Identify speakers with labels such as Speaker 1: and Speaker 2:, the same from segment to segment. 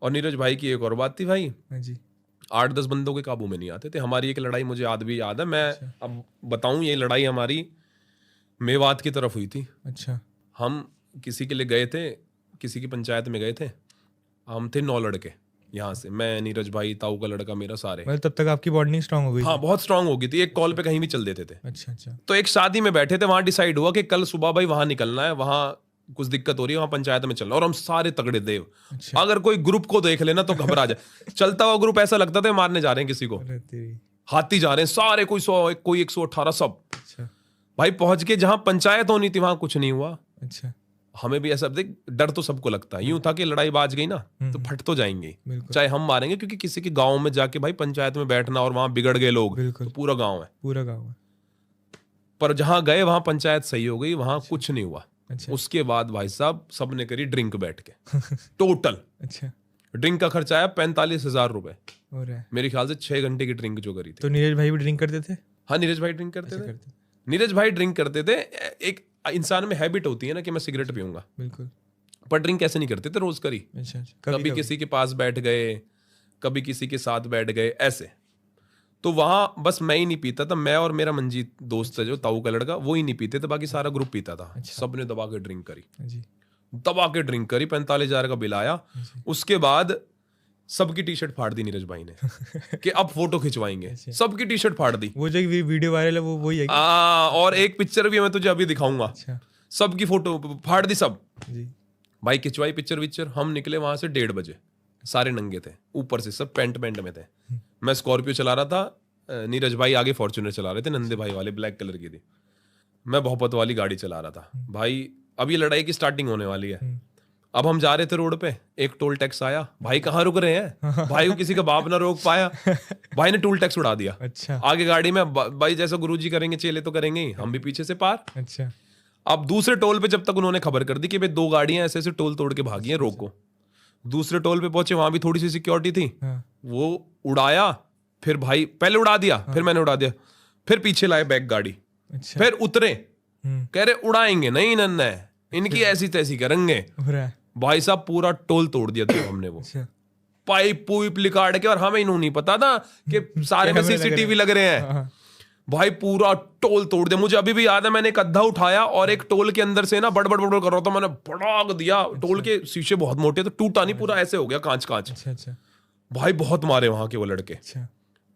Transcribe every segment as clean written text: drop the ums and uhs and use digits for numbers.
Speaker 1: और नीरज भाई की एक और बात थी भाई,
Speaker 2: हाँ जी।
Speaker 1: 8-10 बंदों के काबू में नहीं आते थे। हमारी एक लड़ाई मुझे याद है, मैं अब बताऊं, ये लड़ाई हमारी मेवात की तरफ हुई थी।
Speaker 2: अच्छा।
Speaker 1: हम किसी के लिए गए थे, किसी की पंचायत में गए थे, हम थे 9 लड़के यहाँ से, मैं, नीरज भाई, ताऊ का लड़का मेरा, सारे।
Speaker 2: मतलब तब तक आपकी बॉन्डिंग स्ट्रांग हो गई
Speaker 1: हाँ,
Speaker 2: थी?
Speaker 1: बहुत स्ट्रांग हो गई थी, एक कॉल पे कहीं भी चल देते थे।
Speaker 2: अच्छा अच्छा।
Speaker 1: तो एक शादी में बैठे थे, वहां डिसाइड हुआ कि कल सुबह भाई वहां निकलना है, वहां कुछ दिक्कत हो रही है, वहां पंचायत में चलना, और हम सारे तगड़े देव।
Speaker 2: अच्छा।
Speaker 1: अगर कोई ग्रुप को देख लेना तो घबरा जाए। चलता हुआ ग्रुप ऐसा लगता था मारने जा रहे हैं किसी को,
Speaker 2: अरे तेरी।
Speaker 1: हाथी जा रहे हैं सारे, कोई 100, कोई 118, सब।
Speaker 2: अच्छा
Speaker 1: भाई पहुंच के जहां पंचायत होनी थी वहां कुछ नहीं हुआ।
Speaker 2: अच्छा।
Speaker 1: हमें भी ऐसा देख, डर तो सबको लगता है, यूं था कि लड़ाई बाज गई ना तो फट तो जाएंगे,
Speaker 2: बिल्कुल
Speaker 1: चाहे हम मारेंगे, क्योंकि किसी के गांव में जाके भाई पंचायत में बैठना और वहां बिगड़ गए लोग
Speaker 2: बिल्कुल।
Speaker 1: तो पूरा गांव है।
Speaker 2: पूरा गाँव है।
Speaker 1: पर जहां गए वहां पंचायत सही हो गई, वहां कुछ नहीं हुआ।
Speaker 2: अच्छा
Speaker 1: उसके बाद भाई साहब सबने करी ड्रिंक बैठ के, टोटल
Speaker 2: अच्छा।
Speaker 1: ड्रिंक का खर्चा आया 45,000 रुपए,
Speaker 2: हो रहा है।
Speaker 1: मेरे ख्याल से 6 घंटे की ड्रिंक जो करी थी।
Speaker 2: तो नीरज भाई भी ड्रिंक करते थे?
Speaker 1: हाँ, नीरज भाई ड्रिंक करते
Speaker 2: अच्छा
Speaker 1: थे।
Speaker 2: करते।
Speaker 1: नीरज भाई ड्रिंक करते थे। एक इंसान में हैबिट होती है ना कि मैं सिगरेट पीऊंगा,
Speaker 2: बिल्कुल।
Speaker 1: पर ड्रिंक ऐसे नहीं करते थे रोज करी।
Speaker 2: अच्छा अच्छा।
Speaker 1: कभी किसी के पास बैठ गए, कभी किसी के साथ बैठ गए, ऐसे। तो वहां बस मैं ही नहीं पीता था, मैं और मेरा मंजीत दोस्त है जो ताऊ का लड़का, वो ही नहीं पीते थे, बाकी सारा ग्रुप पीता था।
Speaker 2: अच्छा।
Speaker 1: सबने दबा के ड्रिंक करी,
Speaker 2: जी।
Speaker 1: दबा के ड्रिंक करी, 45,000 का बिल आया। उसके बाद सबकी टी शर्ट फाड़ दी नीरज भाई ने कि अब फोटो खिंचवाएंगे, सबकी टी शर्ट फाड़ दी।
Speaker 2: वो जो वीडियो वायरल है वो वही है क्या?
Speaker 1: और एक पिक्चर भी मैं तुझे अभी दिखाऊंगा।
Speaker 2: अच्छा।
Speaker 1: सबकी फोटो फाड़ दी सब।
Speaker 2: जी।
Speaker 1: भाई खिंचवाई पिक्चर। हम निकले वहां से 1:30 बजे, सारे नंगे थे, ऊपर से सब पेंट में थे। मैं स्कॉर्पियो चला रहा था, नीरज भाई आगे फॉर्च्यूनर चला रहे थे, नंदे भाई वाले, ब्लैक कलर की थी। मैं भोपत वाली गाड़ी चला रहा था। भाई अब ये लड़ाई की स्टार्टिंग होने वाली है। अब हम जा रहे थे रोड पे, एक टोल टैक्स आया। भाई कहाँ रुक रहे हैं, भाई को किसी का बाप ना रोक पाया, भाई ने टोल टैक्स उड़ा दिया।
Speaker 2: अच्छा।
Speaker 1: आगे गाड़ी में भाई जैसा गुरुजी करेंगे चेले तो करेंगे ही, हम भी पीछे से पार।
Speaker 2: अच्छा।
Speaker 1: अब दूसरे टोल पे जब तक उन्होंने खबर कर दी कि भाई 2 गाड़ियां ऐसे ऐसे टोल तोड़ के भागी हैं, रोको। दूसरे टोल पे पहुंचे, वहां भी थोड़ी सी सिक्योरिटी थी,
Speaker 2: हाँ।
Speaker 1: वो उड़ाया। फिर भाई पहले उड़ा दिया, फिर मैंने उड़ा दिया, फिर पीछे लाए बैक गाड़ी।
Speaker 2: अच्छा।
Speaker 1: फिर उतरे, कह रहे उड़ाएंगे नहीं, नन्ना है इनकी ऐसी तैसी करेंगे।
Speaker 2: हो रहा है।
Speaker 1: भाई साहब पूरा टोल तोड़ दिया था हमने, वो
Speaker 2: अच्छा।
Speaker 1: पाइप पुइप लिकाड़ के। और हमें इन्हों नहीं पता था कि सारे में सीसीटीवी लग रहे हैं।
Speaker 2: हाँ।
Speaker 1: भाई पूरा टोल तोड़ दिया। मुझे अभी भी याद है, मैंने एक अद्धा उठाया और एक टोल के अंदर से ना बड़बड़ कर रहा था, मैंने भड़ाक दिया। टोल के शीशे बहुत मोटे, तो टूटा नहीं, पूरा ऐसे हो गया कांच।
Speaker 2: अच्छा अच्छा।
Speaker 1: भाई बहुत मारे वहां के वो लड़के।
Speaker 2: अच्छा।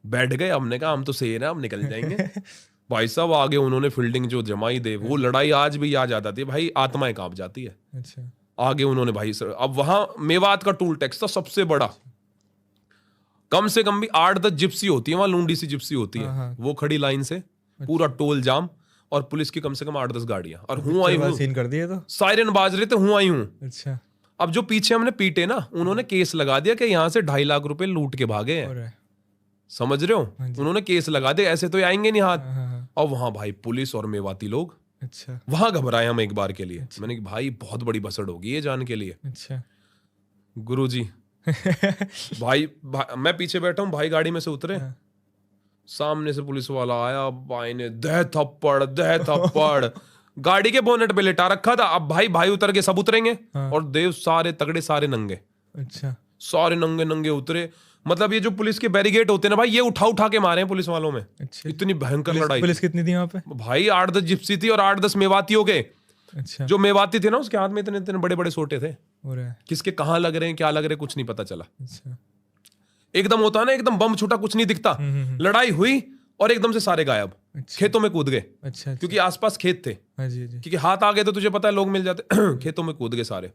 Speaker 1: बैठ गए, हमने कहा हम तो शेर हैं, हम निकल जाएंगे। भाई साहब आगे उन्होंने फील्डिंग जो जमाई दे, वो लड़ाई आज भी याद आती है भाई, आत्माएं कांप जाती है।
Speaker 2: अच्छा।
Speaker 1: आगे उन्होंने भाई सर, अब वहां मेवात का टोल टैक्स था सबसे बड़ा, कम से कम भी 8-10 जिप्सी होती है वहां, लूंडी सी जिप्सी होती है।
Speaker 2: हाँ।
Speaker 1: वो खड़ी लाइन से, पूरा टोल जाम, और पुलिस की कम से कम 8-10 गाड़ियां। और हूं आई हूं,
Speaker 2: सीन कर दिया तो।
Speaker 1: सायरन बाज रहे थे, हूं आई हूं।
Speaker 2: अच्छा।
Speaker 1: अब जो पीछे हमने पीटे ना, उन्होंने केस लगा दिया कि यहाँ से 2.5 लाख रुपए लूट के भागे
Speaker 2: हो
Speaker 1: हैं।
Speaker 2: रहा है।
Speaker 1: समझ रहे हो, उन्होंने केस लगा दिया, ऐसे तो आएंगे नहीं हाथ।
Speaker 2: हाँ।
Speaker 1: और वहां भाई पुलिस और मेवाती लोग,
Speaker 2: अच्छा।
Speaker 1: वहां घबराए हम एक बार के लिए। मैंने कहा भाई बहुत बड़ी भसड़ होगी ये जान के लिए।
Speaker 2: अच्छा।
Speaker 1: गुरुजी भाई मैं पीछे बैठा हूँ, भाई गाड़ी में से उतरे, सामने से पुलिस वाला आया, भाई ने दह थप्पड़ गाड़ी के बोनेट पे लेटा रखा था। अब भाई उतर के सब उतरेंगे, और देव सारे तगड़े, सारे नंगे।
Speaker 2: अच्छा।
Speaker 1: सारे नंगे उतरे। मतलब ये जो पुलिस के बैरिकेड होते हैं ना भाई, ये उठा के मारे हैं पुलिस वालों में।
Speaker 2: अच्छा।
Speaker 1: इतनी भयंकर लड़ाई।
Speaker 2: पुलिस कितनी थी वहां पे?
Speaker 1: भाई 8-10 जिप्सी थी और 8-10 मेवातियों के।
Speaker 2: अच्छा।
Speaker 1: जो मेवाती थे ना, उसके हाथ में इतने इतने बड़े बड़े सोटे थे।
Speaker 2: हो रहा है।
Speaker 1: किसके कहाँ लग रहे हैं, क्या लग रहे हैं, कुछ नहीं पता चला।
Speaker 2: अच्छा।
Speaker 1: एकदम होता है ना, एकदम बम छूटा, कुछ नहीं दिखता। लड़ाई हुई और एकदम से सारे गायब।
Speaker 2: अच्छा।
Speaker 1: खेतों में कूद गए।
Speaker 2: अच्छा।
Speaker 1: क्योंकि आसपास खेत थे।
Speaker 2: हाँ जी।
Speaker 1: क्योंकि हाथ आ गए तो तुझे पता है लोग मिल जाते। खेतों में कूद गए सारे।